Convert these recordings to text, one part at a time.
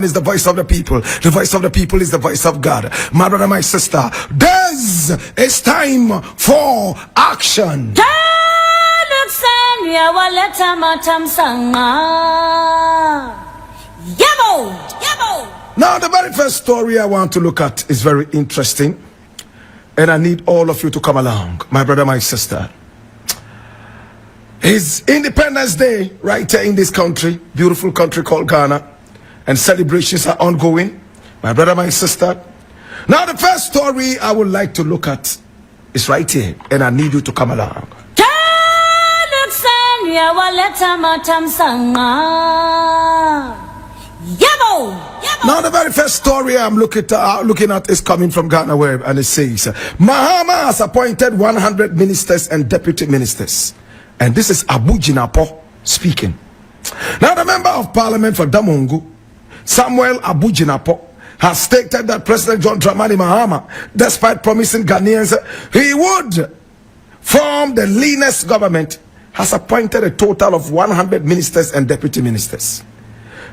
Is the voice of the people. The voice of the people is the voice of God. My brother, my sister, this is time for action. Now, the very first story I want to look at is very interesting, and I need all of you to come along. My brother, my sister, it's Independence Day right here in this country, beautiful country called Ghana. And celebrations are ongoing, my brother, my sister. Now, the first story I would like to look at is right here, and I need you to come along. Now, the very first story I'm looking at is coming from Ghana Web, and it says, Mahama has appointed 100 ministers and deputy ministers. And this is Abu Jinapo speaking. Now, the member of parliament for Damongu, Samuel Abu Jinapo, has stated that President John Dramani Mahama, despite promising Ghanaians he would form the leanest government, has appointed a total of 100 ministers and deputy ministers.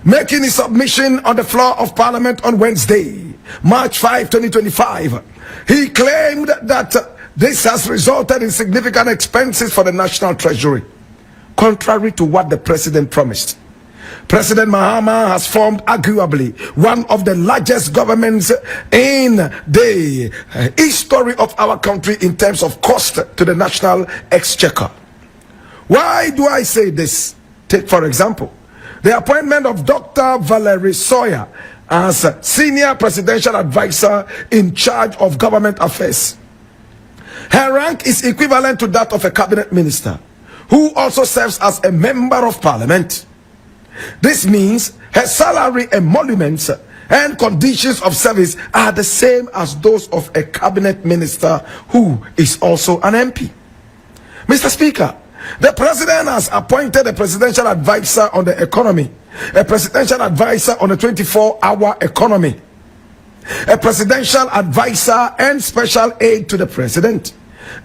Making his submission on the floor of Parliament on Wednesday, March 5, 2025, he claimed that this has resulted in significant expenses for the National Treasury, contrary to what the President promised. President Mahama has formed arguably one of the largest governments in the history of our country in terms of cost to the national exchequer. Why do I say this? Take, for example, the appointment of Dr. Valerie Sawyer as senior presidential advisor in charge of government affairs. Her rank is equivalent to that of a cabinet minister, who also serves as a member of parliament. This means her salary, emoluments, and conditions of service are the same as those of a cabinet minister who is also an MP. Mr. Speaker, the president has appointed a presidential advisor on the economy, a presidential advisor on the 24-hour economy, a presidential advisor and special aide to the president,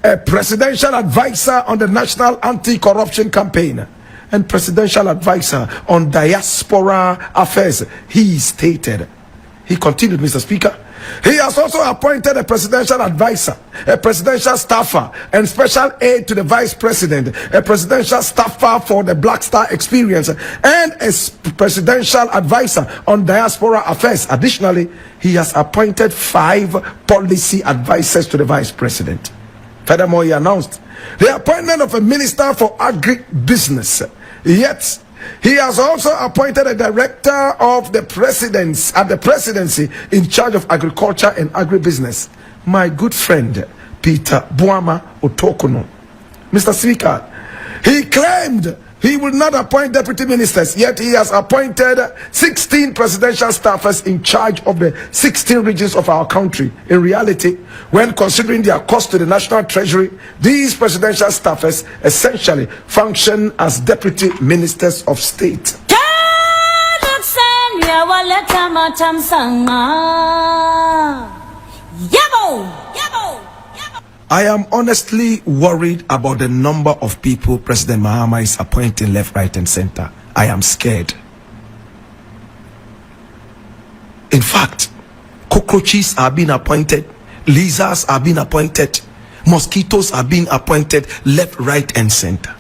a presidential advisor on the national anti-corruption campaign, and presidential advisor on diaspora affairs, he stated. He continued, Mr. Speaker. He has also appointed a presidential advisor, a presidential staffer, and special aide to the vice president, a presidential staffer for the Black Star experience, and a presidential advisor on diaspora affairs. Additionally, he has appointed 5 policy advisors to the vice president. Furthermore, he announced the appointment of a minister for agribusiness. Yet, he has also appointed a director of the presidency in charge of agriculture and agribusiness, my good friend Peter Buama Otokono. Mr. Speaker, he claimed he will not appoint deputy ministers, yet he has appointed 16 presidential staffers in charge of the 16 regions of our country. In reality, when considering their cost to the national treasury, these presidential staffers essentially function as deputy ministers of state. I am honestly worried about the number of people President Mahama is appointing left, right, and center. I am scared. In fact, cockroaches are being appointed, lizards are being appointed, mosquitoes are being appointed left, right, and center.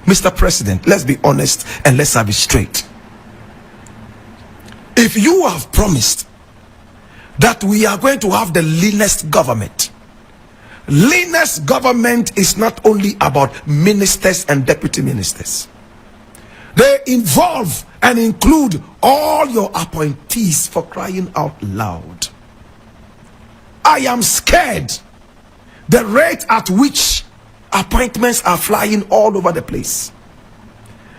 Mr. President, let's be honest and let's have it straight. If you have promised that we are going to have the leanest government, leanest government is not only about ministers and deputy ministers. They involve and include all your appointees, for crying out loud. I am scared the rate at which appointments are flying all over the place.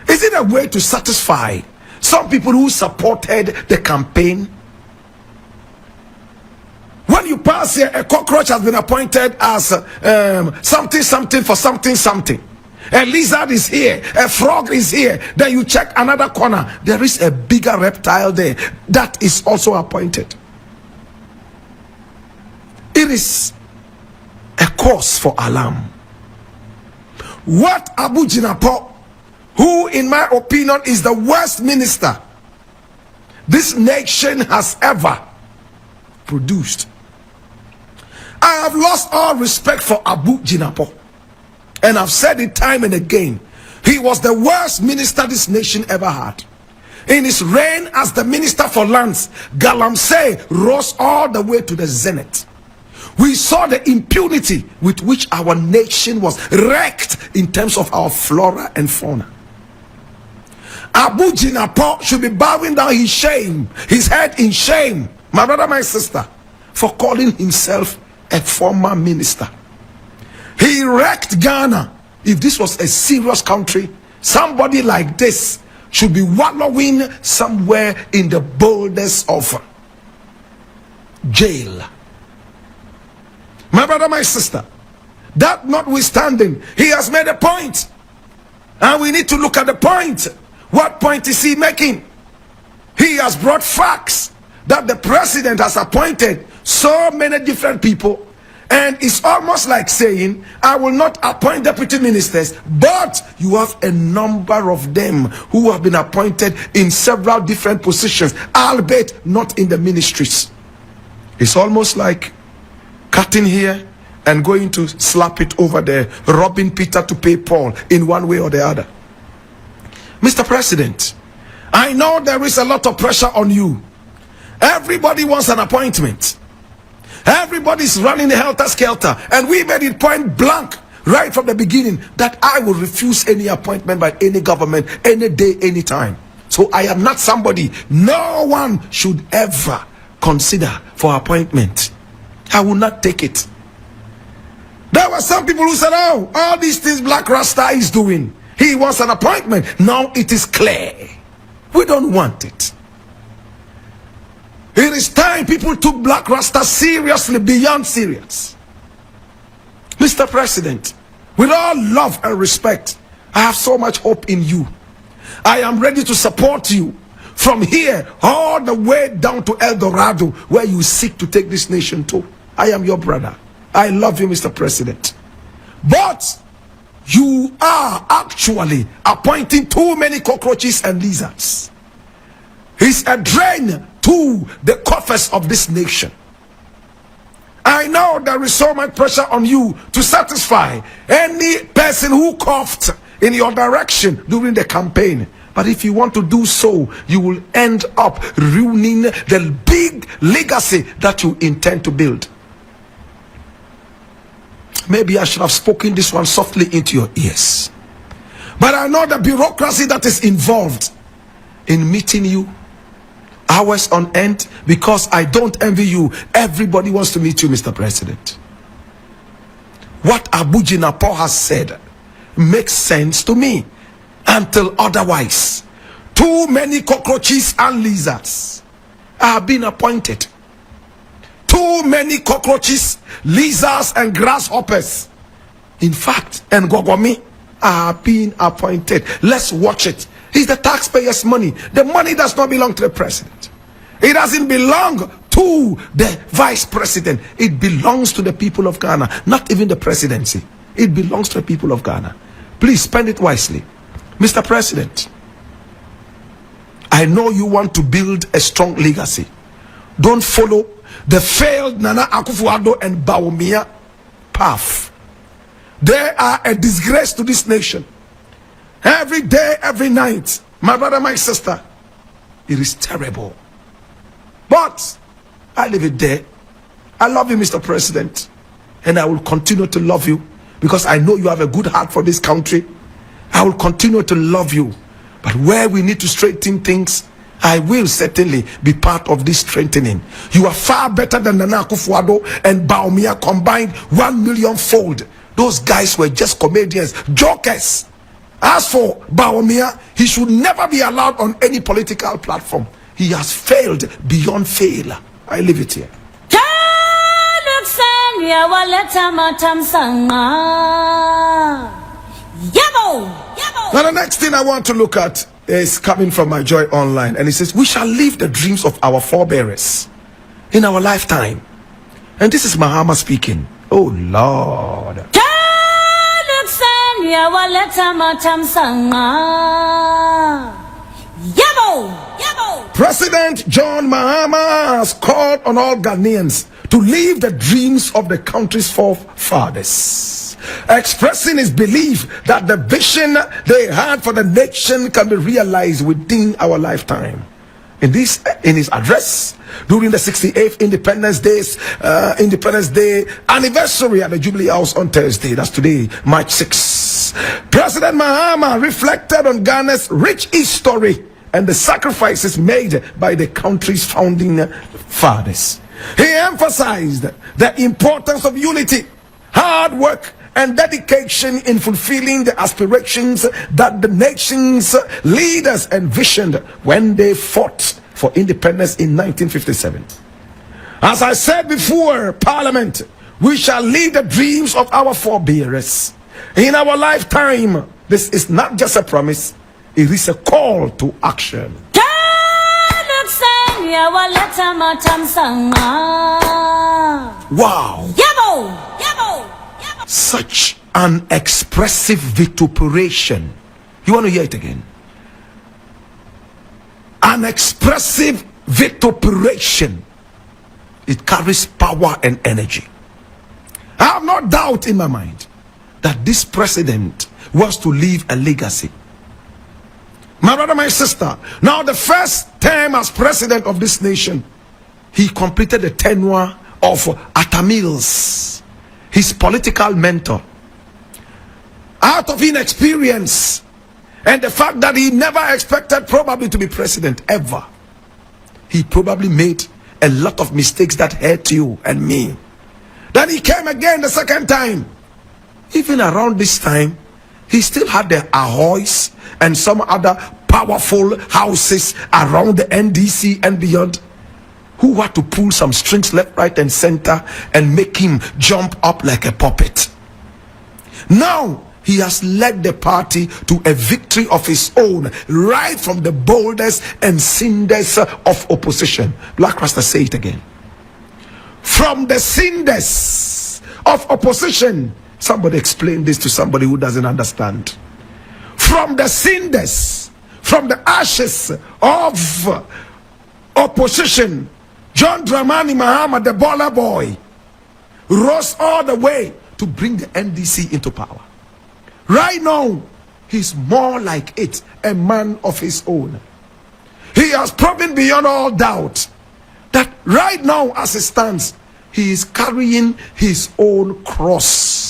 Is it a way to satisfy some people who supported the campaign? When you pass here, a cockroach has been appointed as something for something. A lizard is here, a frog is here. Then you check another corner, there is a bigger reptile there that is also appointed. It is a cause for alarm. What Abu Jinapo, who in my opinion is the worst minister this nation has ever produced. I have lost all respect for Abu Jinapo, and I've said it time and again. He was the worst minister this nation ever had. In his reign as the minister for lands, Galamsey rose all the way to the zenith. We saw the impunity with which our nation was wrecked in terms of our flora and fauna. Abu Jinapo should be bowing down his head in shame, my brother, my sister, for calling himself a former minister. He wrecked Ghana. If this was a serious country, somebody like this should be wallowing somewhere in the boulders of jail. My brother, my sister, that notwithstanding, he has made a point, and we need to look at the point. What point is he making? He has brought facts that the president has appointed so many different people, and it's almost like saying, I will not appoint deputy ministers, but you have a number of them who have been appointed in several different positions, albeit not in the ministries. It's almost like cutting here and going to slap it over there, robbing Peter to pay Paul in one way or the other. Mr. President, I know there is a lot of pressure on you. Everybody wants an appointment. Everybody's running the helter-skelter, and we made it point blank right from the beginning that I will refuse any appointment by any government, any day, any time. So I am not somebody no one should ever consider for appointment. I will not take it. There were some people who said, oh, all these things Blakk Rasta is doing, he wants an appointment. Now it is clear we don't want it. It is time people took Blakk Rasta seriously, beyond serious. Mr. President, with all love and respect, I have so much hope in you. I am ready to support you from here all the way down to El Dorado, where you seek to take this nation to. I am your brother. I love you, Mr. President. But you are actually appointing too many cockroaches and lizards. It's a drain to the coffers of this nation. I know there is so much pressure on you to satisfy any person who coughed in your direction during the campaign. But if you want to do so, you will end up ruining the big legacy that you intend to build. Maybe I should have spoken this one softly into your ears. But I know the bureaucracy that is involved in meeting you hours on end, because I don't envy you. Everybody wants to meet you, Mr. President. What Abu Jinapo has said makes sense to me until otherwise. Too many cockroaches and lizards are being appointed. Too many cockroaches, lizards and grasshoppers, in fact, and Gogomi are being appointed. Let's watch it. It's the taxpayers' money. The money does not belong to the president. It doesn't belong to the vice president. It belongs to the people of Ghana, not even the presidency. It belongs to the people of Ghana. Please spend it wisely. Mr. President, I know you want to build a strong legacy. Don't follow the failed Nana Akufo-Addo and Bawumia path. They are a disgrace to this nation. Every day, every night, my brother, my sister, it is terrible. But I leave it there. I love you, Mr. President, and I will continue to love you because I know you have a good heart for this country. I will continue to love you. But where we need to straighten things, I will certainly be part of this strengthening. You are far better than Nana Akufo-Addo and Bawumia combined 1 million fold. Those guys were just comedians, jokers. As for Bawumia, he should never be allowed on any political platform. He has failed beyond fail. I leave it here. Now the next thing I want to look at is coming from My Joy Online, and it says we shall live the dreams of our forebears in our lifetime. And this is Mahama speaking. Oh Lord. President John Mahama has called on all Ghanaians to live the dreams of the country's forefathers, expressing his belief that the vision they had for the nation can be realized within our lifetime. In his address during the 68th Independence Day anniversary at the Jubilee House on Thursday, that's today, March 6, President Mahama reflected on Ghana's rich history and the sacrifices made by the country's founding fathers. He emphasized the importance of unity, hard work, and dedication in fulfilling the aspirations that the nation's leaders envisioned when they fought for independence in 1957. As I said before, Parliament, we shall live the dreams of our forebears in our lifetime. This is not just a promise, it is a call to action. Wow. Such an expressive vituperation. You want to hear it again? An expressive vituperation. It carries power and energy. I have no doubt in my mind that this president was to leave a legacy. My brother, my sister, now the first term as president of this nation, he completed the tenure of Atta Mills, his political mentor. Out of inexperience and the fact that he never expected probably to be president ever, he probably made a lot of mistakes that hurt you and me. Then he came again the second time. Even around this time, he still had the Ahoys and some other powerful houses around the NDC and beyond, who had to pull some strings left, right, and center and make him jump up like a puppet. Now he has led the party to a victory of his own, right from the boulders and cinders of opposition. Blakk Rasta, say it again. From the cinders of opposition. Somebody explain this to somebody who doesn't understand. From the cinders, from the ashes of opposition, John Dramani Mahama, the baller boy, rose all the way to bring the NDC into power. Right now, he's more like it, a man of his own. He has proven beyond all doubt that right now, as it stands, he is carrying his own cross.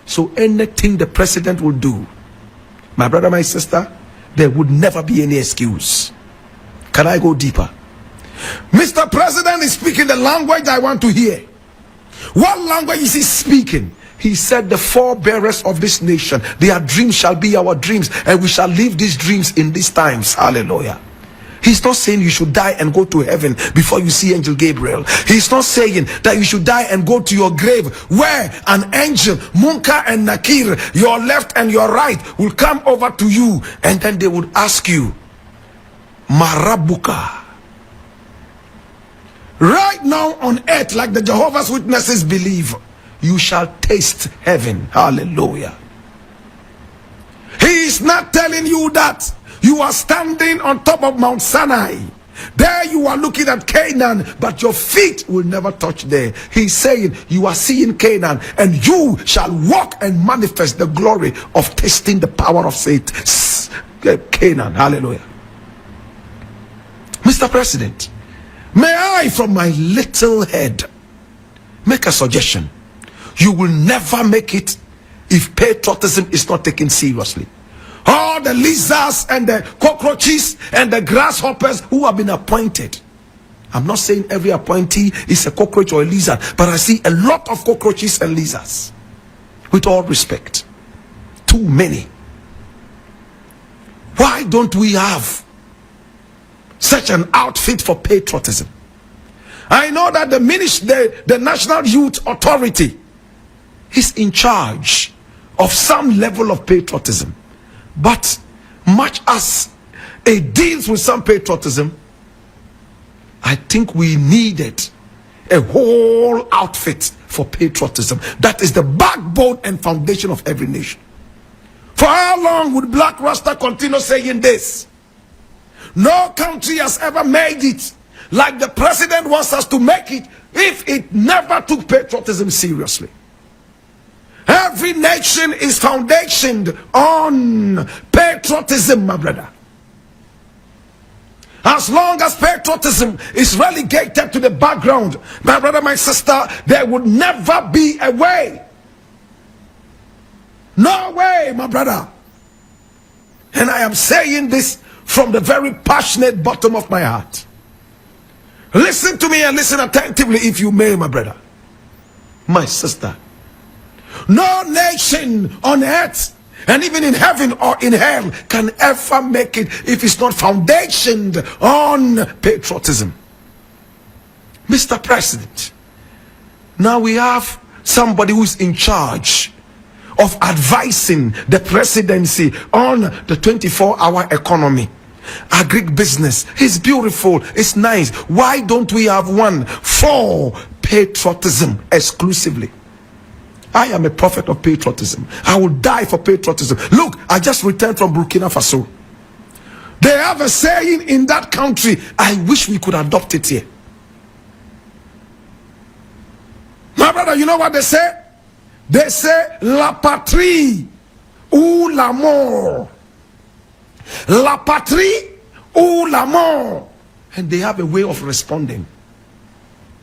So anything the president will do, my brother, my sister, there would never be any excuse. Can I go deeper? Mr. President is speaking the language I want to hear. What language is he speaking? He said the forebearers of this nation, their dreams shall be our dreams, and we shall live these dreams in these times. Hallelujah. He's not saying you should die and go to heaven before you see Angel Gabriel. He's not saying that you should die and go to your grave where an angel, Munkar and Nakir, your left and your right, will come over to you, and then they would ask you, Marabuka. Right now on earth, like the Jehovah's Witnesses believe, you shall taste heaven. Hallelujah. He is not telling you that you are standing on top of Mount Sinai. There you are looking at Canaan, but your feet will never touch there. He's saying you are seeing Canaan, and you shall walk and manifest the glory of tasting the power of Canaan. Hallelujah. Mr. President, may I from my little head make a suggestion? You will never make it if patriotism is not taken seriously. All the lizards and the cockroaches and the grasshoppers who have been appointed. I'm not saying every appointee is a cockroach or a lizard, but I see a lot of cockroaches and lizards. With all respect, too many. Why don't we have such an outfit for patriotism? I know that the National Youth Authority is in charge of some level of patriotism. But much as it deals with some patriotism, I think we needed a whole outfit for patriotism. That is the backbone and foundation of every nation. For how long would Blakk Rasta continue saying this? No country has ever made it like the president wants us to make it if it never took patriotism seriously. Every nation is foundationed on patriotism, my brother. As long as patriotism is relegated to the background, my brother, my sister, there would never be a way. No way, my brother. And I am saying this from the very passionate bottom of my heart. Listen to me and listen attentively if you may, my brother, my sister. No nation on earth and even in heaven or in hell can ever make it if it's not foundationed on patriotism. Mr. President, now we have somebody who's in charge of advising the presidency on the 24-hour economy. Agribusiness is beautiful, it's nice. Why don't we have one for patriotism exclusively? I am a prophet of patriotism. I will die for patriotism. Look, I just returned from Burkina Faso. They have a saying in that country. I wish we could adopt it here. My brother, you know what they say? They say, la patrie ou la mort. La patrie ou la mort. And they have a way of responding.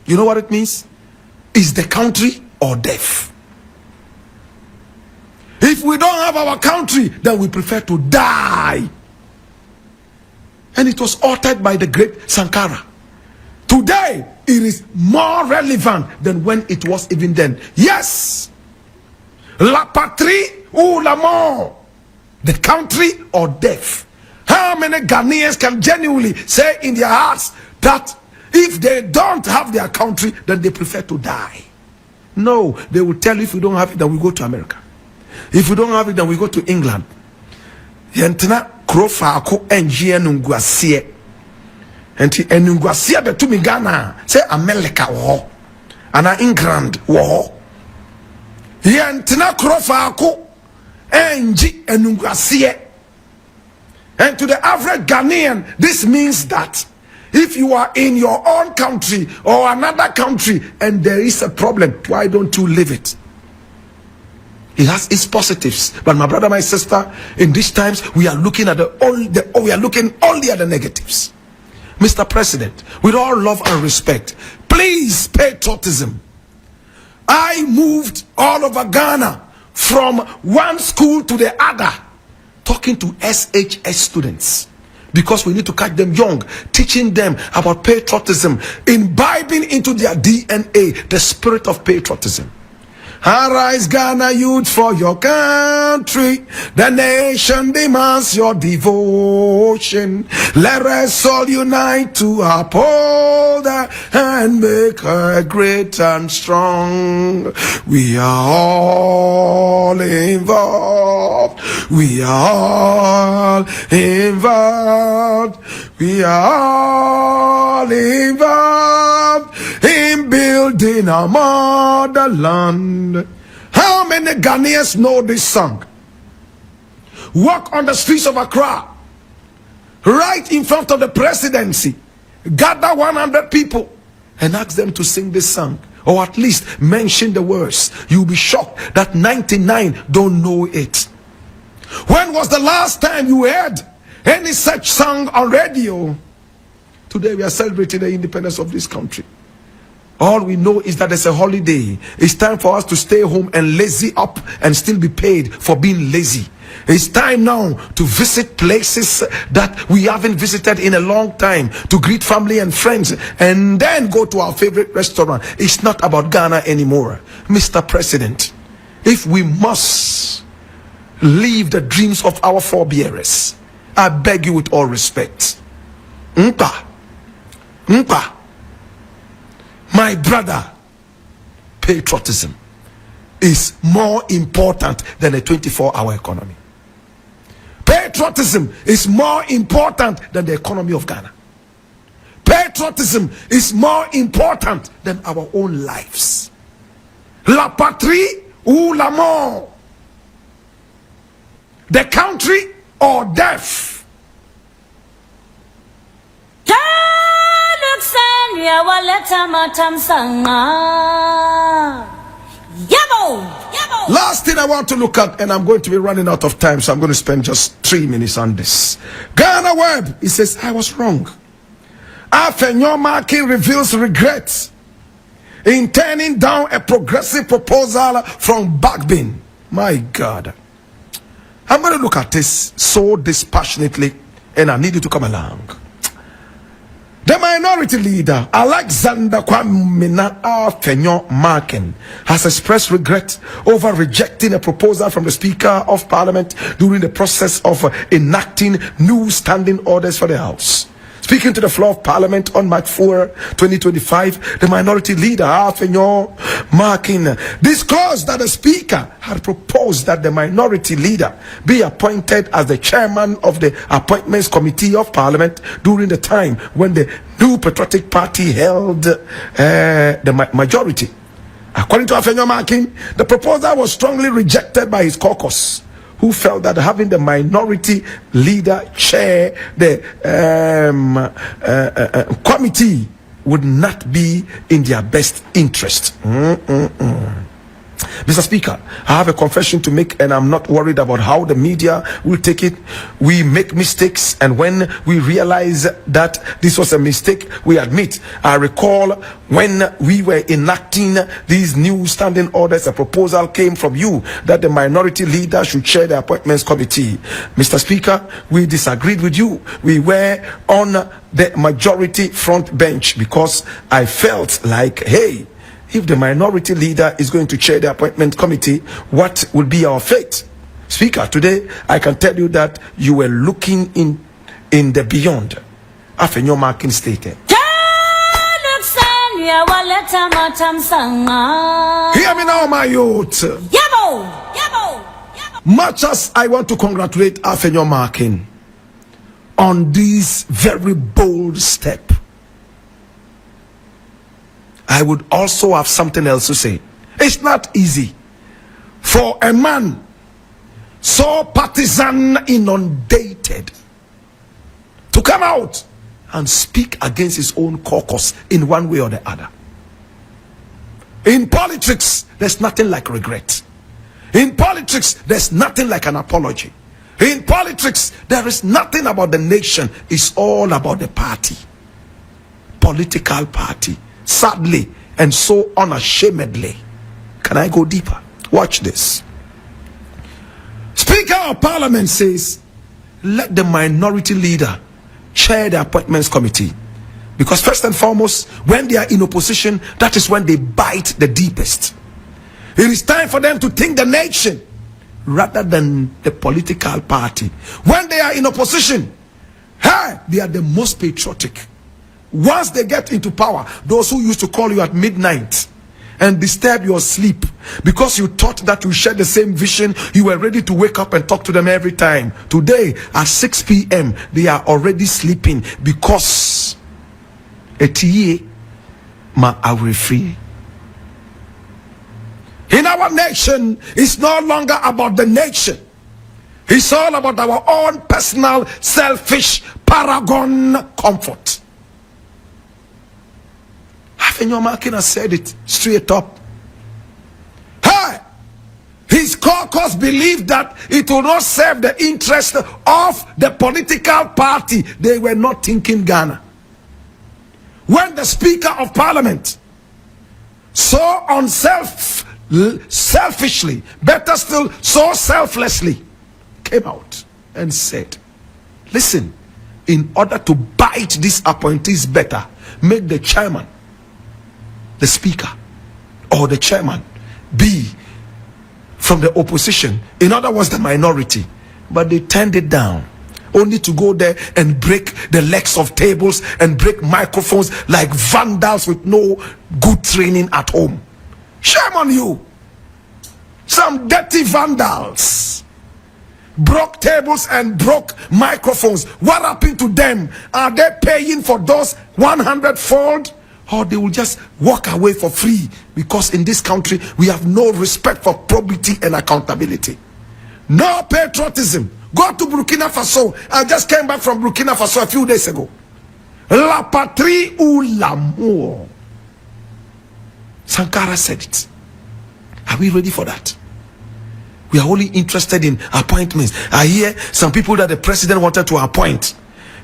You know what it means? Is the country or death? If we don't have our country, then we prefer to die. And it was uttered by the great Sankara. Today, it is more relevant than when it was even then. Yes. La patrie ou la mort. The country or death. How many Ghanaians can genuinely say in their hearts that if they don't have their country, then they prefer to die? No, they will tell you, if we don't have it, then we go to America. If we don't have it, then we go to England. Yentena krofa ako enjie nungwasie. Enti enungwasie betu mi Ghana say America wo ana England wo. Yentena krofa ako enji enungwasie. And to the average Ghanaian, this means that if you are in your own country or another country and there is a problem, why don't you leave it? It has its positives, but my brother, my sister, in these times we are looking at we are looking only at the negatives. Mr. President, with all love and respect, please, patriotism. I moved all over Ghana from one school to the other, talking to SHS students, because we need to catch them young, teaching them about patriotism, imbibing into their DNA the spirit of patriotism. Arise, Ghana youth, for your country. The nation demands your devotion. Let us all unite to uphold her and make her great and strong. We are all involved. We are all involved. We are all involved in building our motherland. How many Ghanaians know this song? Walk on the streets of Accra, right in front of the presidency, gather 100 people and ask them to sing this song, or at least mention the words. You'll be shocked that 99 don't know it. When was the last time you heard any such song on radio? Today we are celebrating the independence of this country. All we know is that there's a holiday. It's time for us to stay home and lazy up and still be paid for being lazy. It's time now to visit places that we haven't visited in a long time, to greet family and friends, and then go to our favorite restaurant. It's not about Ghana anymore. Mr. President, if we must live the dreams of our forebearers, I beg you with all respect, my brother, patriotism is more important than a 24-hour economy. Patriotism is more important than the economy of Ghana. Patriotism is more important than our own lives. La patrie ou la mort. The country or death. waleta matamsanga. Yabo! Last thing I want to look at, and I'm going to be running out of time, so I'm going to spend just 3 minutes on this. Ghana Web, he says, I was wrong. Afenyo Marking reveals regrets in turning down a progressive proposal from Blakk. My God. I'm going to look at this so dispassionately, and I need you to come along. The minority leader, Alexander Kwamina Afenyo Marking, has expressed regret over rejecting a proposal from the Speaker of Parliament during the process of enacting new standing orders for the House. Speaking to the floor of Parliament on March 4, 2025, the minority leader, Afenyo Marking, disclosed that the Speaker had proposed that the minority leader be appointed as the chairman of the Appointments Committee of Parliament during the time when the New Patriotic Party held the majority. According to Afenyo Marking, the proposal was strongly rejected by his caucus, who felt that having the minority leader chair the committee would not be in their best interest. Mr. Speaker, I have a confession to make, and I'm not worried about how the media will take it. We make mistakes, and when we realize that this was a mistake, we admit. I recall when we were enacting these new standing orders, a proposal came from you that the minority leader should chair the Appointments Committee. Mr. Speaker, we disagreed with you. We were on the majority front bench because I felt like, hey, if the minority leader is going to chair the Appointment Committee, what will be our fate? Speaker, today I can tell you that you were looking in the beyond. Afenyo Marking stated. Hear me now, my youth. Much as I want to congratulate Afenyo Marking on this very bold step, I would also have something else to say. It's not easy for a man so partisan, inundated, to come out and speak against his own caucus in one way or the other. In politics, there's nothing like regret. In politics, there's nothing like an apology. In politics, there is nothing about the nation. It's all about the party. Political party. Sadly and so unashamedly. Can I go deeper? Watch this. Speaker of Parliament says, let the minority leader chair the Appointments Committee. Because first and foremost, when they are in opposition, that is when they bite the deepest. It is time for them to think the nation rather than the political party. When they are in opposition, hey, they are the most patriotic. Once they get into power, those who used to call you at midnight and disturb your sleep because you thought that you shared the same vision, you were ready to wake up and talk to them every time. Today at 6 p.m. they are already sleeping because free. In our nation, it's no longer about the nation. It's all about our own personal, selfish, paragon comfort. Afenyo Marking has said it straight up. Hey, his caucus believed that it will not serve the interest of the political party. They were not thinking Ghana. When the Speaker of Parliament so selfishly, better still, so selflessly came out and said, listen, in order to bite these appointees better, make the chairman, the Speaker or the chairman be from the opposition. In other words, the minority. But they turned it down, only to go there and break the legs of tables and break microphones like vandals with no good training at home. Shame on you. Some dirty vandals broke tables and broke microphones. What happened to them? Are they paying for those 100-fold? Or they will just walk away for free? Because in this country we have no respect for probity and accountability. No patriotism. Go to Burkina Faso. I just came back from Burkina Faso a few days ago. La patrie ou l'amour. Sankara said it. Are we ready for that? We are only interested in appointments. I hear some people that the president wanted to appoint.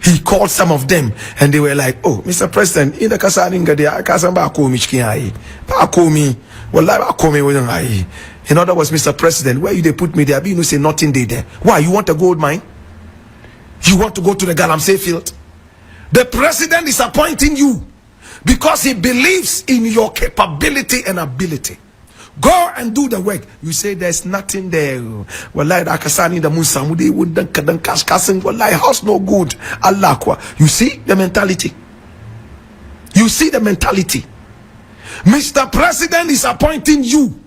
He called some of them and they were like, oh, Mr. President, in the Kasaninga, in other words, Mr. President, where you they put me there, you say nothing there. Why? You want a gold mine? You want to go to the Galamsey field? The president is appointing you because he believes in your capability and ability. Go and do the work. You say there's nothing there. Wallahi da kasani da mun samu dai wudan kadan kaskasin wallahi house no good. Allah kwa. You see the mentality. You see the mentality. Mr. President is appointing you,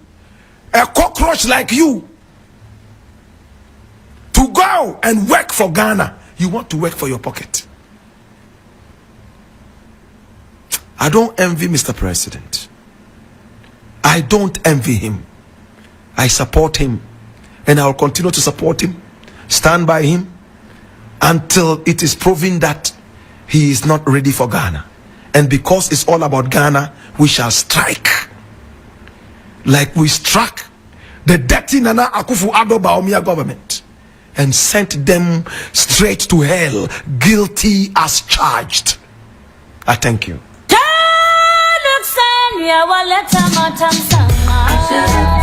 a cockroach like you, to go and work for Ghana. You want to work for your pocket. I don't envy Mr. President. I don't envy him. I support him, and I will continue to support him, stand by him until it is proven that he is not ready for Ghana. And because it's all about Ghana, we shall strike like we struck the dirty Nana Akufo-Addo Bawumia government and sent them straight to hell, guilty as charged. I thank you. Ya waleta matamsama